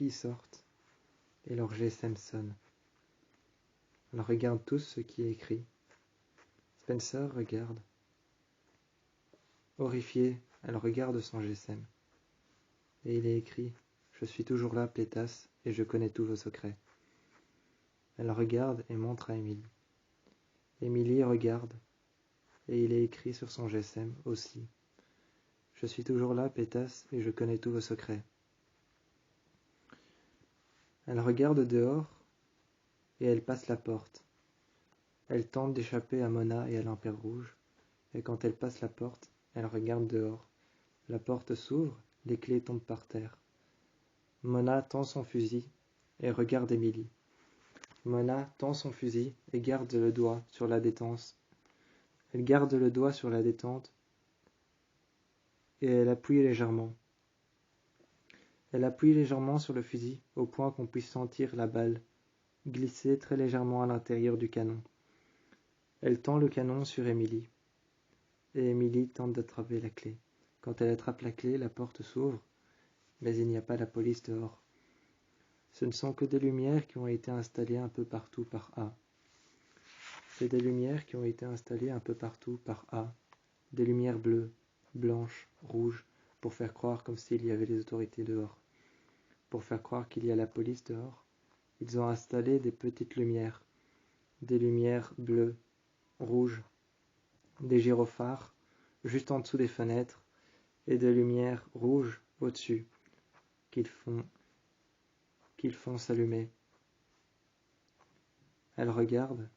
filles sortent et leur GSM sonne. Elles regardent tous ce qui est écrit. Spencer regarde. Horrifiée, elle regarde son GSM. Et il est écrit « Je suis toujours là, Pétasse, et je connais tous vos secrets. » Elle regarde et montre à Émilie. Émilie regarde, et il est écrit sur son GSM aussi « Je suis toujours là, Pétasse, et je connais tous vos secrets. » Elle regarde dehors, et elle passe la porte. Elle tente d'échapper à Mona et à l'Impair Rouge, et quand elle passe la porte, elle regarde dehors. La porte s'ouvre, les clés tombent par terre. Mona tend son fusil et regarde Émilie. Mona tend son fusil et garde le doigt sur la détente. Elle garde le doigt sur la détente et elle appuie légèrement. Elle appuie légèrement sur le fusil au point qu'on puisse sentir la balle glisser très légèrement à l'intérieur du canon. Elle tend le canon sur Émilie. Et Émilie tente d'attraper la clé. Quand elle attrape la clé, la porte s'ouvre, mais il n'y a pas la police dehors. Ce ne sont que des lumières qui ont été installées un peu partout par A. C'est des lumières qui ont été installées un peu partout par A. Des lumières bleues, blanches, rouges, pour faire croire comme s'il y avait les autorités dehors. Pour faire croire qu'il y a la police dehors, ils ont installé des petites lumières. Des lumières bleues, rouges, des gyrophares juste en dessous des fenêtres et des lumières rouges au-dessus qu'ils font s'allumer. Elle regarde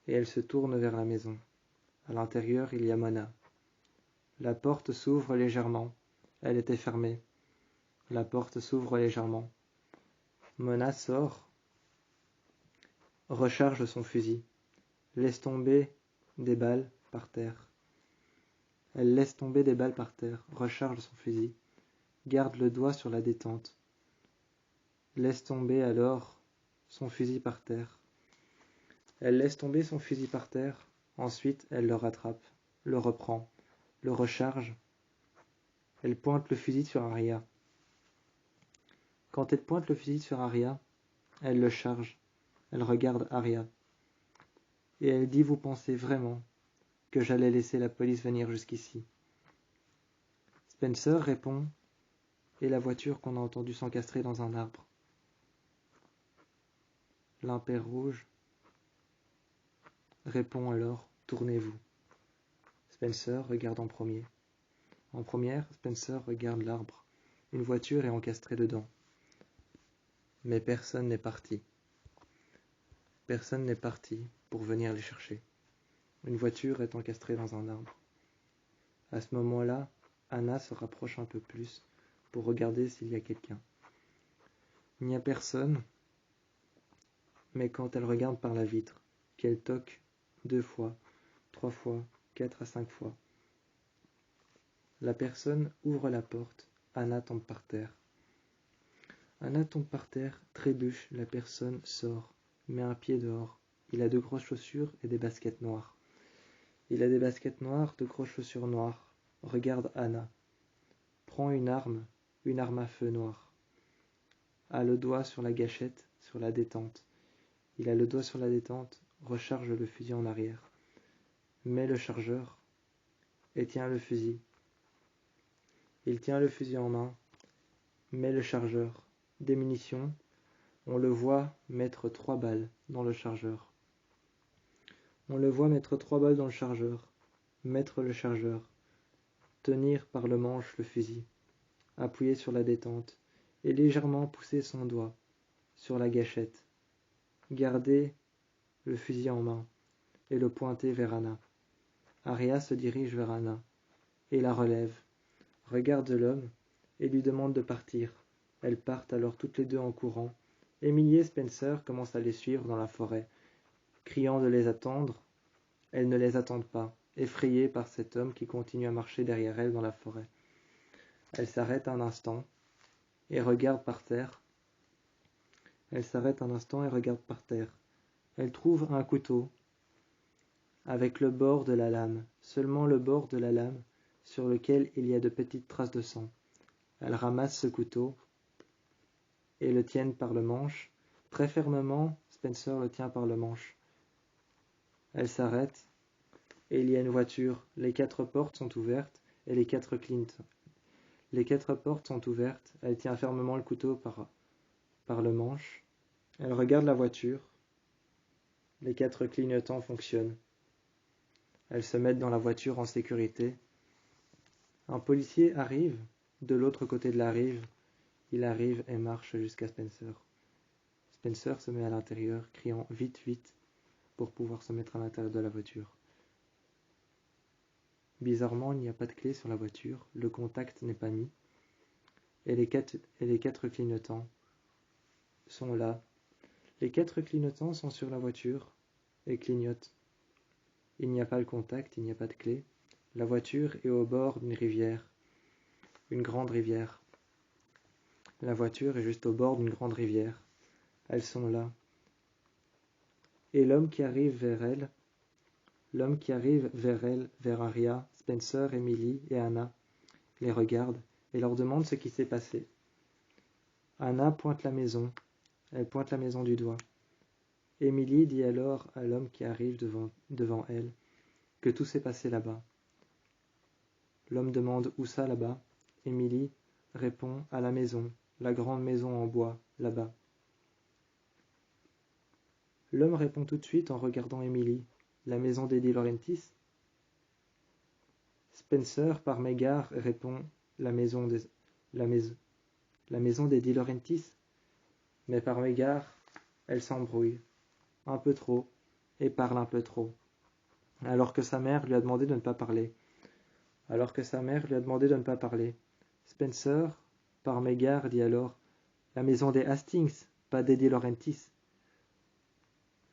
et elle se tourne vers la maison. À l'intérieur, il y a Mona. La porte s'ouvre légèrement. Elle était fermée. La porte s'ouvre légèrement. Mona sort, recharge son fusil, laisse tomber des balles par terre. Elle laisse tomber des balles par terre, recharge son fusil, garde le doigt sur la détente, laisse tomber alors son fusil par terre. Elle laisse tomber son fusil par terre, ensuite elle le rattrape, le reprend, le recharge. Elle pointe le fusil sur Aria. Quand elle pointe le fusil sur Aria, elle le charge, elle regarde Aria. Et elle dit « Vous pensez vraiment que j'allais laisser la police venir jusqu'ici ?» Spencer répond « Et la voiture qu'on a entendu s'encastrer dans un arbre ?» L'Impair Rouge répond alors « Tournez-vous ». Spencer regarde en premier. En première, Spencer regarde l'arbre. Une voiture est encastrée dedans. Mais personne n'est parti. Personne n'est parti pour venir les chercher. Une voiture est encastrée dans un arbre. À ce moment-là, Anna se rapproche un peu plus pour regarder s'il y a quelqu'un. Il n'y a personne, mais quand elle regarde par la vitre, qu'elle toque 2 fois, 3 fois, 4 à 5 fois, la personne ouvre la porte, Anna tombe par terre. Anna tombe par terre, trébuche, la personne sort, met un pied dehors. Il a de grosses chaussures et des baskets noires. Il a des baskets noires, de grosses chaussures noires. Regarde Anna. Prend une arme à feu noire. A le doigt sur la gâchette, sur la détente. Il a le doigt sur la détente, recharge le fusil en arrière. Met le chargeur et tient le fusil. Il tient le fusil en main, met le chargeur. Des munitions, on le voit mettre 3 balles dans le chargeur. On le voit mettre 3 balles dans le chargeur, mettre le chargeur, tenir par le manche le fusil, appuyer sur la détente et légèrement pousser son doigt sur la gâchette, garder le fusil en main et le pointer vers Anna. Aria se dirige vers Anna et la relève, regarde l'homme et lui demande de partir. Elles partent alors toutes les deux en courant. Émilie et Spencer commencent à les suivre dans la forêt, criant de les attendre. Elles ne les attendent pas, effrayées par cet homme qui continue à marcher derrière elles dans la forêt. Elles s'arrêtent un instant et regardent par terre. Elles s'arrêtent un instant et regardent par terre. Elles trouvent un couteau avec le bord de la lame, seulement le bord de la lame sur lequel il y a de petites traces de sang. Elles ramassent ce couteau et le tiennent par le manche. Très fermement, Spencer le tient par le manche. Elle s'arrête, et il y a une voiture. Les 4 portes sont ouvertes, et les 4 clignotent. Les 4 portes sont ouvertes, elle tient fermement le couteau par le manche. Elle regarde la voiture. Les 4 clignotants fonctionnent. Elles se mettent dans la voiture en sécurité. Un policier arrive de l'autre côté de la rive. Il arrive et marche jusqu'à Spencer. Spencer se met à l'intérieur, criant « Vite, vite !» pour pouvoir se mettre à l'intérieur de la voiture. Bizarrement, il n'y a pas de clé sur la voiture, le contact n'est pas mis, et les 4 clignotants sont là. Les 4 clignotants sont sur la voiture et clignotent. Il n'y a pas le contact, il n'y a pas de clé. La voiture est au bord d'une rivière, une grande rivière. La voiture est juste au bord d'une grande rivière. Elles sont là. Et l'homme qui arrive vers elle, vers Aria, Spencer, Emily et Anna, les regarde et leur demande ce qui s'est passé. Anna pointe la maison. Elle pointe la maison du doigt. Emily dit alors à l'homme qui arrive devant elle que tout s'est passé là-bas. L'homme demande où ça là-bas. Emily répond à la maison, la grande maison en bois, là-bas. L'homme répond tout de suite en regardant Emily. La maison des De Laurentiis. Spencer, par mégarde, répond la maison des De Laurentiis. Mais par mégarde, elle s'embrouille, un peu trop, et parle un peu trop. Alors que sa mère lui a demandé de ne pas parler. Spencer, par mégarde, dit alors la maison des Hastings, pas des De Laurentiis.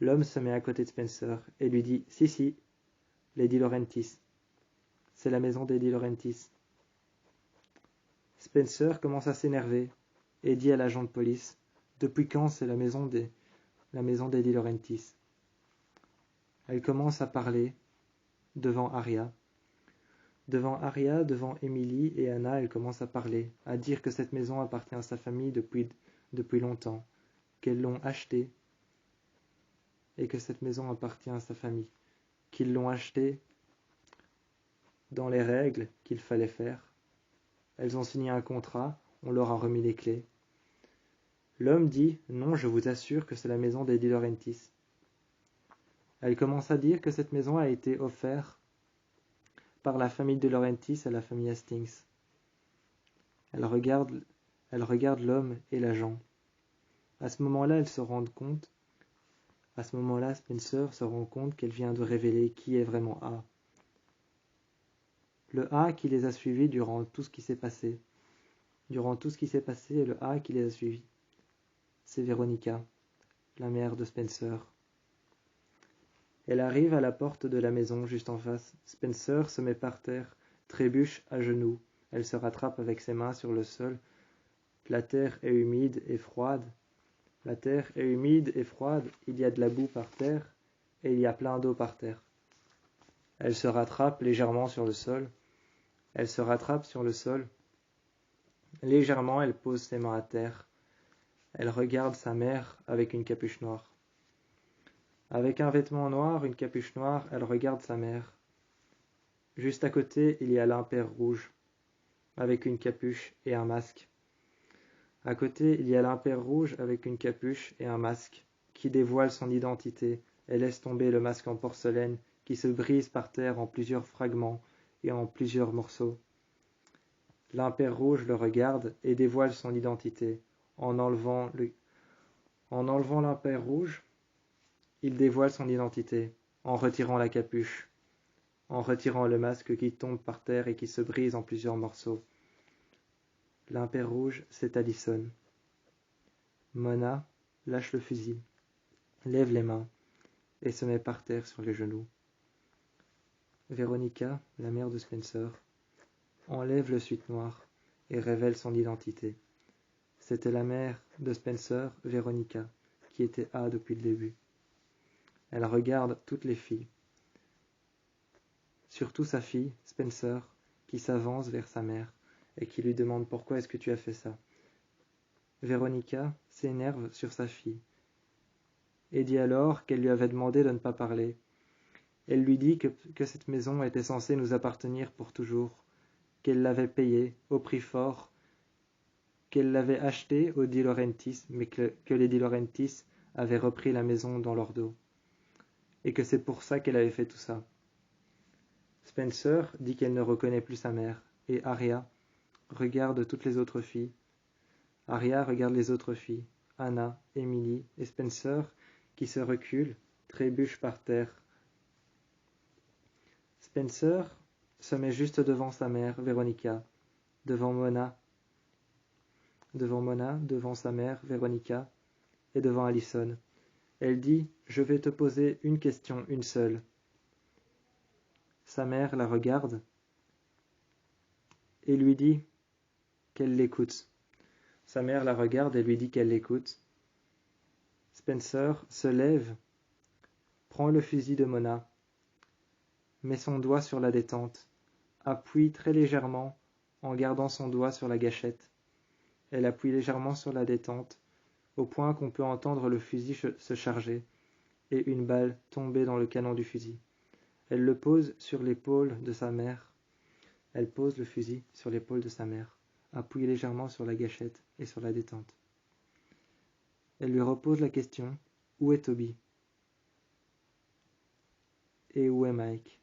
L'homme se met à côté de Spencer et lui dit si, les De Laurentiis. C'est la maison des De Laurentiis. Spencer commence à s'énerver et dit à l'agent de police depuis quand c'est la maison des De Laurentiis. Elle commence à parler devant Aria. Devant Emily et Anna, elle commence à parler, à dire que cette maison appartient à sa famille depuis longtemps, qu'elles l'ont achetée et que cette maison appartient à sa famille, qu'ils l'ont achetée dans les règles qu'il fallait faire. Elles ont signé un contrat, on leur a remis les clés. L'homme dit « Non, je vous assure que c'est la maison des De Laurentiis ». Elle commence à dire que cette maison a été offerte par la famille de Laurentiis à la famille Hastings. Elle regarde l'homme et l'agent. À ce moment-là, Spencer se rend compte qu'elle vient de révéler qui est vraiment A. Le A qui les a suivis durant tout ce qui s'est passé. Le A qui les a suivis. C'est Veronica, la mère de Spencer. Elle arrive à la porte de la maison juste en face. Spencer se met par terre, trébuche à genoux. Elle se rattrape avec ses mains sur le sol. La terre est humide et froide. Il y a de la boue par terre et il y a plein d'eau par terre. Elle se rattrape légèrement sur le sol. Légèrement, elle pose ses mains à terre. Elle regarde sa mère avec une capuche noire. Avec un vêtement noir, une capuche noire, elle regarde sa mère. Juste à côté, il y a l'Impère rouge, avec une capuche et un masque. Qui dévoile son identité et laisse tomber le masque en porcelaine qui se brise par terre en plusieurs fragments et en plusieurs morceaux. L'Impère rouge le regarde et dévoile son identité. En enlevant l'Impère rouge, il dévoile son identité, en retirant la capuche, en retirant le masque qui tombe par terre et qui se brise en plusieurs morceaux. L'Impère rouge, c'est Allison. Mona lâche le fusil, lève les mains et se met par terre sur les genoux. Veronica, la mère de Spencer, enlève le sweat noir et révèle son identité. C'était la mère de Spencer, Veronica, qui était A depuis le début. Elle regarde toutes les filles, surtout sa fille, Spencer, qui s'avance vers sa mère et qui lui demande « Pourquoi est-ce que tu as fait ça ?» Véronica s'énerve sur sa fille et dit alors qu'elle lui avait demandé de ne pas parler. Elle lui dit que cette maison était censée nous appartenir pour toujours, qu'elle l'avait payée au prix fort, qu'elle l'avait achetée aux Di Laurentiis, mais que les Di Laurentiis avaient repris la maison dans leur dos, et que c'est pour ça qu'elle avait fait tout ça. Spencer dit qu'elle ne reconnaît plus sa mère, et Arya regarde toutes les autres filles. Arya regarde les autres filles, Anna, Emily et Spencer, qui se reculent, trébuchent par terre. Spencer se met juste devant sa mère, Véronica, devant Mona, devant sa mère, Véronica, et devant Allison. Elle dit « Je vais te poser une question, une seule ». Sa mère la regarde et lui dit qu'elle l'écoute. Sa mère la regarde et lui dit qu'elle l'écoute. Spencer se lève, prend le fusil de Mona, met son doigt sur la détente, appuie très légèrement en gardant son doigt sur la gâchette. Elle appuie légèrement sur la détente, au point qu'on peut entendre le fusil se charger et une balle tomber dans le canon du fusil. Elle le pose sur l'épaule de sa mère. Elle pose le fusil sur l'épaule de sa mère, appuie légèrement sur la gâchette et sur la détente. Elle lui repose la question « Où est Toby ? Et où est Mike ?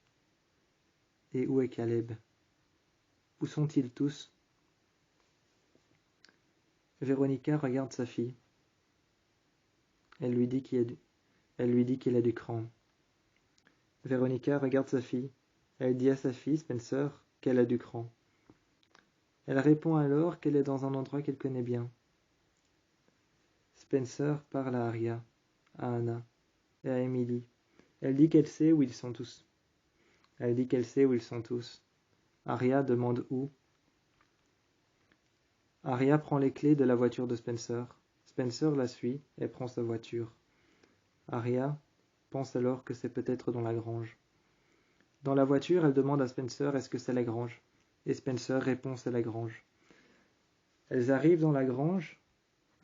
Et où est Caleb ? Où sont-ils tous ?» Véronica regarde sa fille. Elle lui dit qu'il a du cran. Véronica regarde sa fille. Elle dit à sa fille, Spencer, qu'elle a du cran. Elle répond alors qu'elle est dans un endroit qu'elle connaît bien. Spencer parle à Arya, à Anna et à Emily. Elle dit qu'elle sait où ils sont tous. Arya demande où. Arya prend les clés de la voiture de Spencer. Spencer la suit et prend sa voiture. Arya pense alors que c'est peut-être dans la grange. Dans la voiture, elle demande à Spencer est-ce que c'est la grange, et Spencer répond c'est la grange. Elles arrivent dans la grange.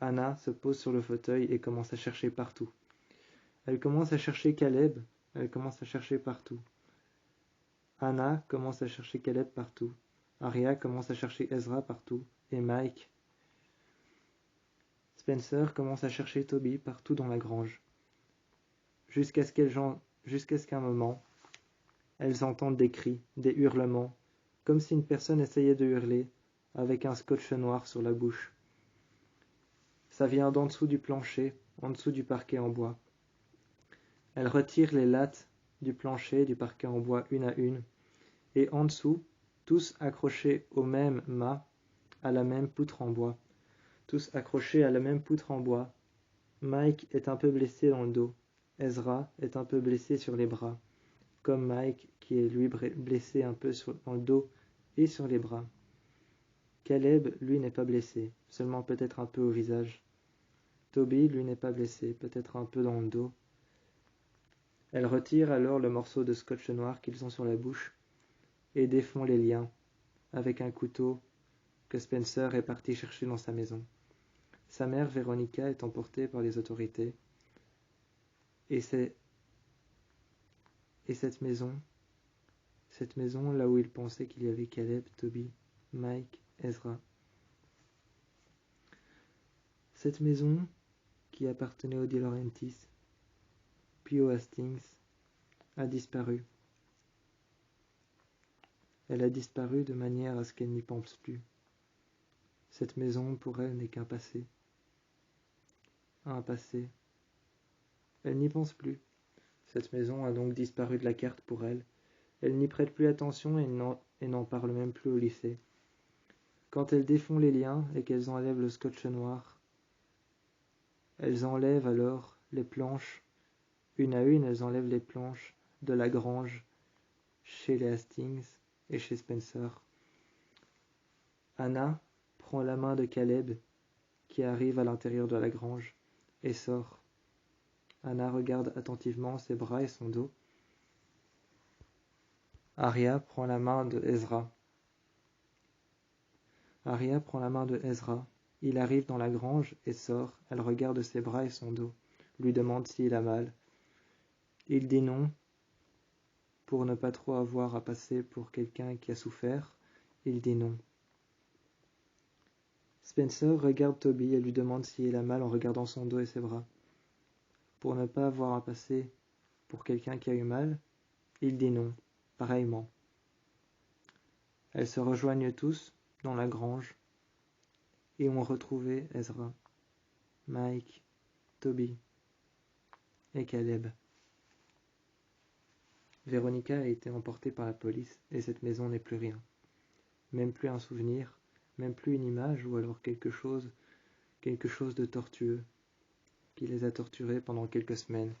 Anna se pose sur le fauteuil et commence à chercher partout. Elle commence à chercher Caleb, elle commence à chercher partout. Anna commence à chercher Caleb partout. Arya commence à chercher Ezra partout, et Mike. Spencer commence à chercher Toby partout dans la grange. Jusqu'à ce qu'un moment, elles entendent des cris, des hurlements, comme si une personne essayait de hurler, avec un scotch noir sur la bouche. Ça vient d'en dessous du plancher, en dessous du parquet en bois. Elles retirent les lattes du plancher du parquet en bois une à une, et en dessous, tous accrochés au même mât, à la même poutre en bois. Mike est un peu blessé dans le dos. Ezra est un peu blessé sur les bras, comme Mike qui est lui blessé un peu dans le dos et sur les bras. Caleb, lui, n'est pas blessé, seulement peut-être un peu au visage. Toby, lui, n'est pas blessé, peut-être un peu dans le dos. Elles retirent alors le morceau de scotch noir qu'ils ont sur la bouche et défont les liens avec un couteau que Spencer est parti chercher dans sa maison. Sa mère, Véronica, est emportée par les autorités. Et cette maison là où il pensait qu'il y avait Caleb, Toby, Mike, Ezra. Cette maison qui appartenait aux Di Laurentiis, puis aux Hastings, a disparu. Elle a disparu de manière à ce qu'elle n'y pense plus. Cette maison, pour elle, n'est qu'un passé. Un passé. Elle n'y pense plus. Cette maison a donc disparu de la carte pour elle. Elle n'y prête plus attention et n'en parle même plus au lycée. Quand elles défont les liens et qu'elles enlèvent le scotch noir, elles enlèvent alors les planches. Une à une, elles enlèvent les planches de la grange chez les Hastings et chez Spencer. Anna prend la main de Caleb qui arrive à l'intérieur de la grange et sort. Anna regarde attentivement ses bras et son dos. Arya prend la main de Ezra. Il arrive dans la grange et sort. Elle regarde ses bras et son dos, lui demande s'il a mal. Il dit non, pour ne pas trop avoir à passer pour quelqu'un qui a souffert. Il dit non. Spencer regarde Toby et lui demande s'il a mal en regardant son dos et ses bras. Pour ne pas avoir à passer pour quelqu'un qui a eu mal, il dit non, pareillement. Elles se rejoignent tous dans la grange et ont retrouvé Ezra, Mike, Toby et Caleb. Véronica a été emportée par la police et cette maison n'est plus rien. Même plus un souvenir, même plus une image ou alors quelque chose de tortueux qui les a torturés pendant quelques semaines.